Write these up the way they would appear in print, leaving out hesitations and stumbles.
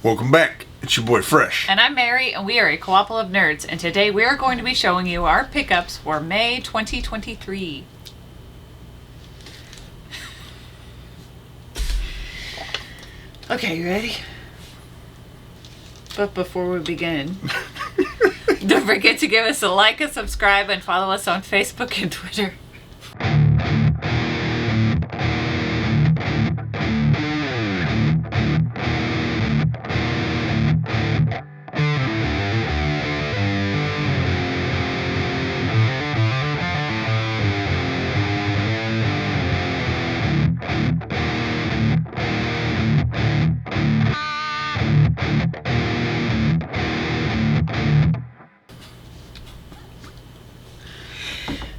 Welcome back. It's your boy Fresh. And I'm Mary, and we are a Co-ople of Nerds. And today we are going to be showing you our pickups for May 2023. Okay, you ready? But before we begin, don't forget to give us a like, a subscribe, and follow us on Facebook and Twitter.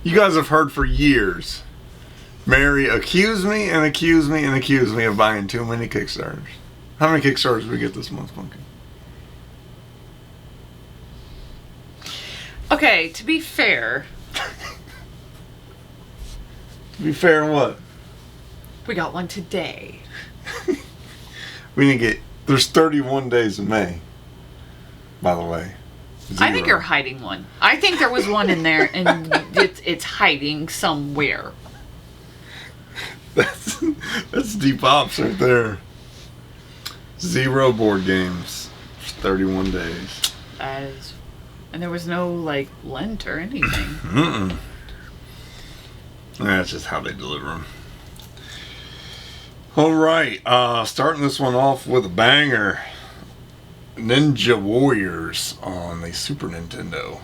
You guys have heard for years Mary accused me of buying too many Kickstarters. How many Kickstarters did we get this month, Pumpkin? Okay, to be fair, To be fair, what? we got one today. We didn't get... There's 31 days in May, by the way. I think you're hiding one. I think there was one in there, and it's hiding somewhere. That's deep ops right there. 0 board games. 31 days. That is, and there was no like Lent or anything. That's just how they deliver them. All right, starting this one off with a banger. Ninja Warriors on the Super Nintendo.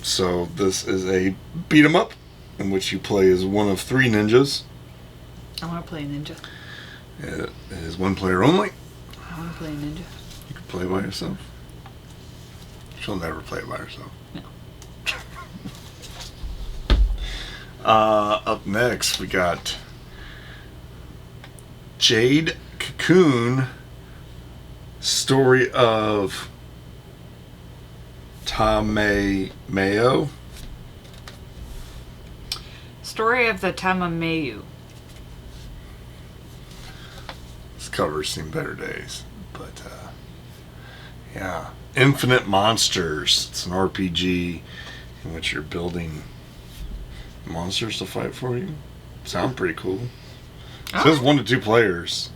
So this is a beat 'em up in which you play as one of 3 ninjas. I want to play a ninja. It is 1 player only. I want to play a ninja. You can play by yourself. She'll never play by herself. No. Up next we got Jade Cocoon, Story of Tamayo. Story of the Tamamayu. This cover's seen better days, but yeah, Infinite Monsters. It's an RPG in which you're building monsters to fight for you. Sounds pretty cool. It says 1 to 2 players,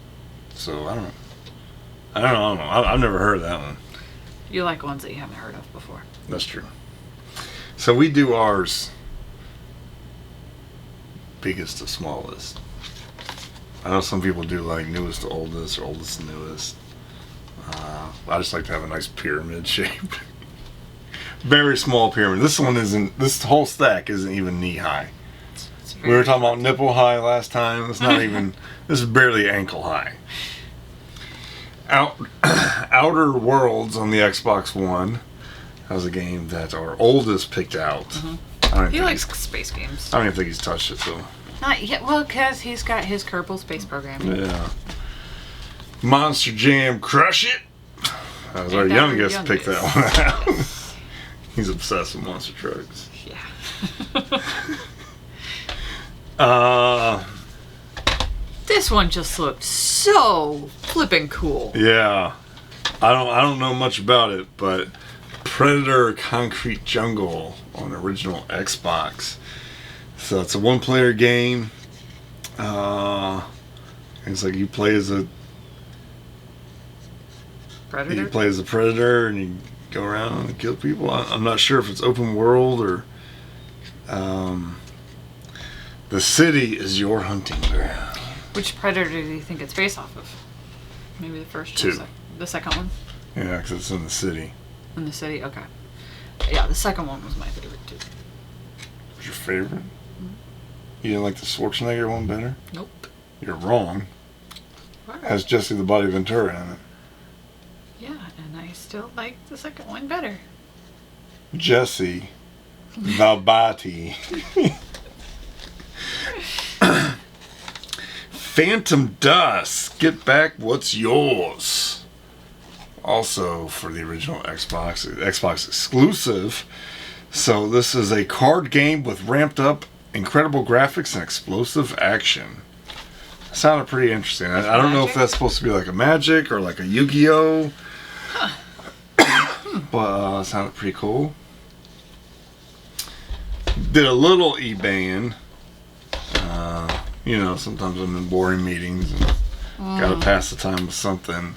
so I don't know. I've never heard of that one. You like ones that you haven't heard of before. That's true. So we do ours biggest to smallest. I know some people do like newest to oldest or oldest to newest. I just like to have a nice pyramid shape. Very small pyramid. This one isn't, this whole stack isn't even knee high. We were talking about nipple high last time. It's not even, this is barely ankle high. Outer Worlds on the Xbox One. That was a game that our oldest picked out. He likes space games. I don't even think he's touched it, though. Not yet. Well, because he's got his Kerbal Space Program. Yeah. Monster Jam Crush It. That was our youngest picked that one out. He's obsessed with monster trucks. Yeah. This one just looked so flippin' cool. Yeah. I don't know much about it, but Predator Concrete Jungle on original Xbox. So it's a 1-player game. It's like you play as a Predator? You play as a predator and you go around and kill people. I'm not sure if it's open world or the city is your hunting ground. Which Predator do you think it's based off of? Maybe the first 2. The second one? Yeah, because it's in the city. In the city? Okay. Yeah, the second one was my favorite too. What's your favorite? You didn't like the Schwarzenegger one better? Nope. You're wrong. What? It has Jesse the Body Ventura in it. Yeah, and I still like the second one better. Jesse the Body. Phantom Dust, Get Back What's Yours. Also for the original Xbox exclusive. So this is a card game with ramped up incredible graphics and explosive action. Sounded pretty interesting. I don't know if that's supposed to be like a Magic or like a Yu-Gi-Oh. But it sounded pretty cool. Did a little eBaying. You know, sometimes I'm in boring meetings and gotta pass the time with something.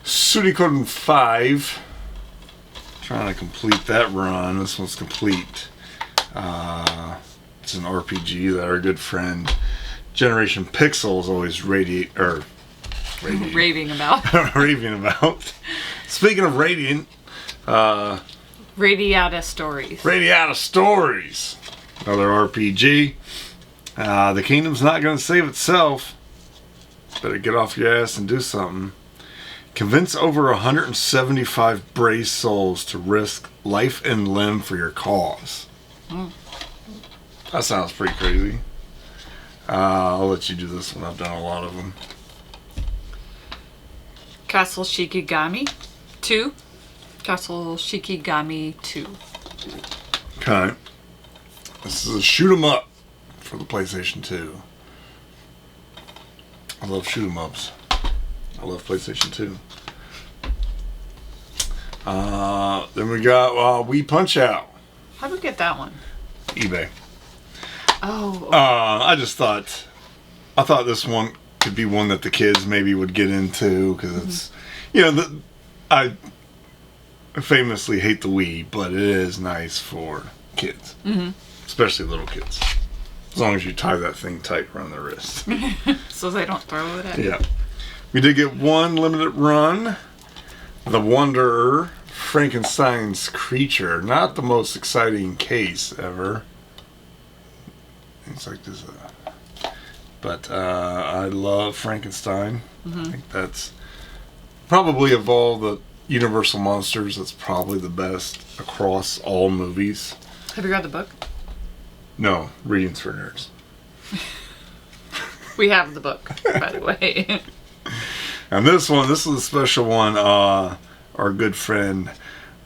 Suikoden 5. Trying to complete that run. This one's complete. It's an RPG that our good friend Generation Pixel is always raving about. Raving about. Speaking of radiant, Radiata Stories. Radiata Stories. Another RPG. The kingdom's not going to save itself. Better get off your ass and do something. Convince over 175 brave souls to risk life and limb for your cause. That sounds pretty crazy. I'll let you do this one. I've done a lot of them. Castle Shikigami 2. Castle Shikigami 2. Okay. This is a shoot 'em up for the PlayStation 2. I love shoot 'em ups. I love PlayStation 2. Then we got Wii Punch Out. How'd we get that one? eBay. Oh. I thought this one could be one that the kids maybe would get into because it's, you know, I famously hate the Wii, but it is nice for kids, especially little kids. As long as you tie that thing tight around their wrist. So they don't throw it at you. Yeah. We did get one limited run. The Wanderer, Frankenstein's Creature. Not the most exciting case ever. It's like this. But I love Frankenstein. I think that's probably of all the Universal monsters, that's probably the best across all movies. Have you read the book? No, readings for nerds. We have the book, by the way. And this is a special one. Our good friend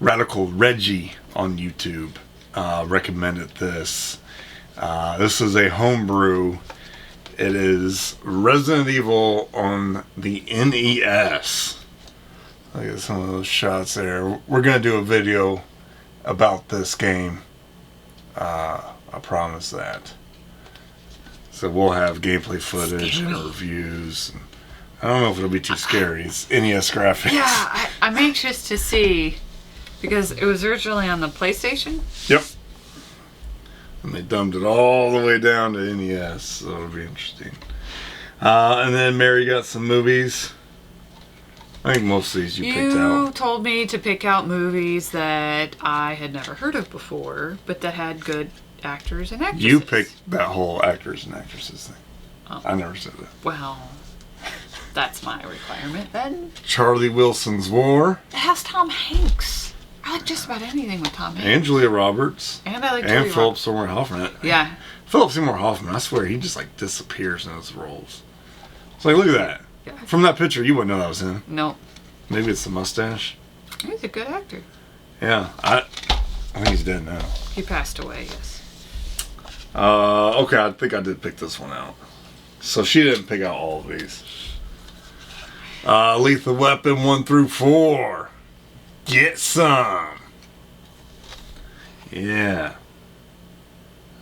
Radical Reggie on YouTube recommended this. This is a homebrew. It is Resident Evil on the NES. Look at some of those shots there. We're going to do a video about this game. I promise that. So we'll have gameplay footage and reviews. I don't know if it'll be too scary. It's NES graphics. Yeah, I'm anxious to see because it was originally on the PlayStation. Yep. And they dumbed it all the way down to NES, so it'll be interesting. And then Mary got some movies. I think most of these you picked out. You told me to pick out movies that I had never heard of before, but that had good actors and actresses. You picked that whole actors and actresses thing. Oh. I never said that. Well, that's my requirement then. Charlie Wilson's War. It has Tom Hanks. I like just about anything with Tom Hanks. And Julia Roberts. And I like and Julia Philip Roberts. Seymour Hoffman. Yeah. Philip Seymour Hoffman, I swear, he just like disappears in his roles. It's like, look at that. Yeah. From that picture, you wouldn't know that was him. No. Maybe it's the mustache. He's a good actor. Yeah, I think he's dead now. He passed away, yes. Okay, I think I did pick this one out. So she didn't pick out all of these. Lethal Weapon 1 through 4. Get some. Yeah.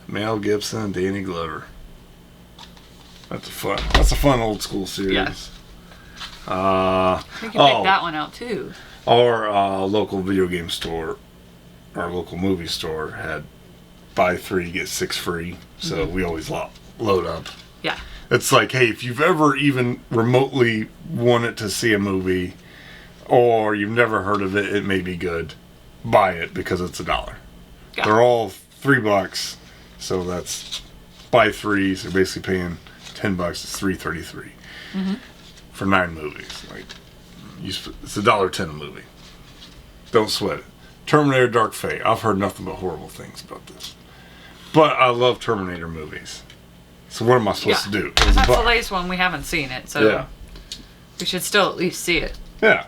Mel Gibson and Danny Glover. That's a fun old school series. Yes. I think you picked that one out too. Our local video game store, our local movie store had buy 3 get 6 free. So we always load up. Yeah. It's like, hey, if you've ever even remotely wanted to see a movie or you've never heard of it, it may be good. Buy it because it's $1. Yeah. They're all $3. So that's buy 3. So you're basically paying $10. It's $3.33 for 9 movies. Like, it's $1.10 a movie. Don't sweat it. Terminator Dark Fate. I've heard nothing but horrible things about this. But I love Terminator movies. So what am I supposed to do? That's the latest one. We haven't seen it, so we should still at least see it. Yeah.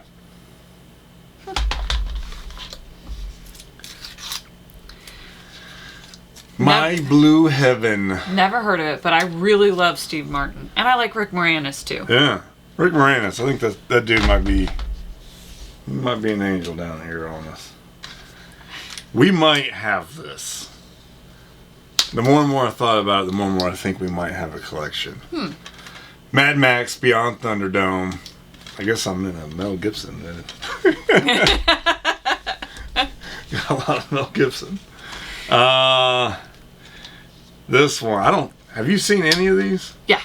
My Blue Heaven. Never heard of it, but I really love Steve Martin. And I like Rick Moranis, too. Yeah. Rick Moranis. I think that dude might be an angel down here on us. We might have this. The more and more I thought about it, the more and more I think we might have a collection. Mad Max Beyond Thunderdome. I guess I'm in a Mel Gibson. Got a lot of Mel Gibson. This one, have you seen any of these? Yeah.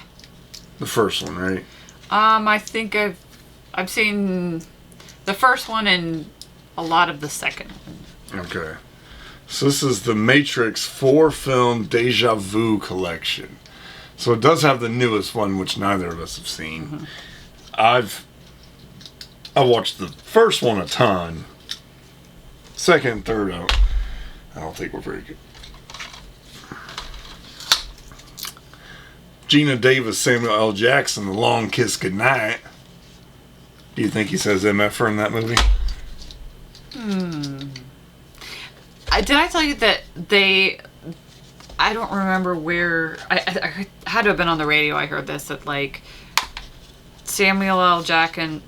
The first one, right? I think I've seen the first one and a lot of the second one. Okay. So this is the Matrix 4-film Deja Vu collection. So it does have the newest one, which neither of us have seen. I watched the first one a ton. Second and third, I don't think were very good. Gina Davis, Samuel L. Jackson, The Long Kiss Goodnight. Do you think he says MFer in that movie? Did I tell you that I don't remember where, I had to have been on the radio, I heard this, that like Samuel L. Jackson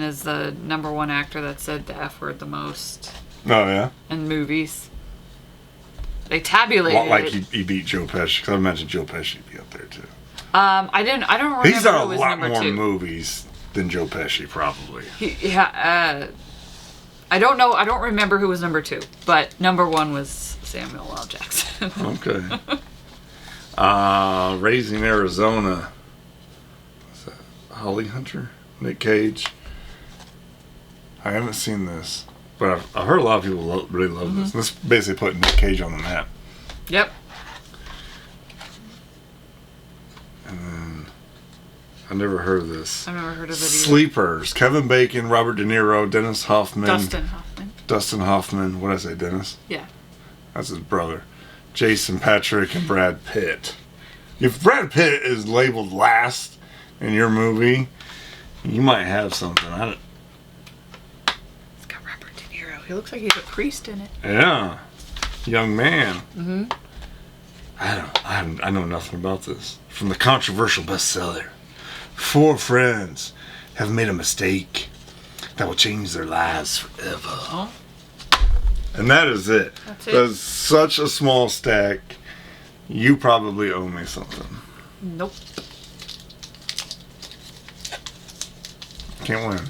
is the #1 actor that said the F word the most. Oh, yeah? In movies. They tabulated Like it. he beat Joe Pesci, because I imagine Joe Pesci would be up there too. I don't remember He's done a who was lot number more 2. movies than Joe Pesci, probably. I don't know. I don't remember who was number 2, but #1 was Samuel L. Jackson. Okay. Raising Arizona. What's that? Holly Hunter? Nick Cage? I haven't seen this, but I've heard a lot of people really love this. This basically put Nick Cage on the map. Yep. And then I never heard of this. I've never heard of it either. Sleepers. Kevin Bacon, Robert De Niro, Dennis Hoffman. Dustin Hoffman. What did I say, Dennis? Yeah. That's his brother. Jason Patrick and Brad Pitt. If Brad Pitt is labeled last in your movie, you might have something. It's got Robert De Niro. He looks like he's a priest in it. Yeah. Young man. I know nothing about this. From the controversial bestseller, 4 friends have made a mistake that will change their lives forever. Oh. And that is it. That's it. That's such a small stack. You probably owe me something. Nope. Can't win.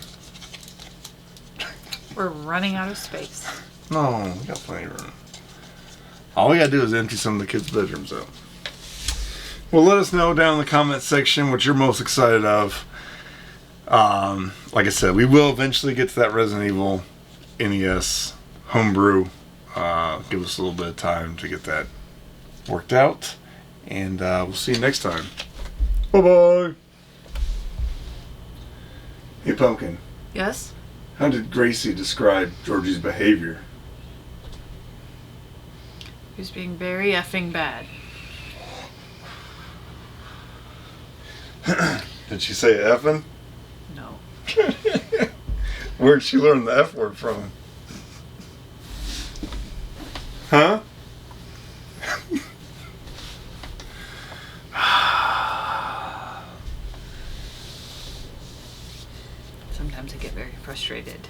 We're running out of space. No, we got plenty of room. All we gotta do is empty some of the kids' bedrooms out. Well, let us know down in the comments section what you're most excited of. Like I said, we will eventually get to that Resident Evil NES homebrew. Give us a little bit of time to get that worked out. And we'll see you next time. Bye-bye. Hey, Pumpkin. Yes? How did Gracie describe Georgie's behavior? He was being very effing bad. Did she say effing? No. Where'd she learn the F word from? Huh? Sometimes I get very frustrated.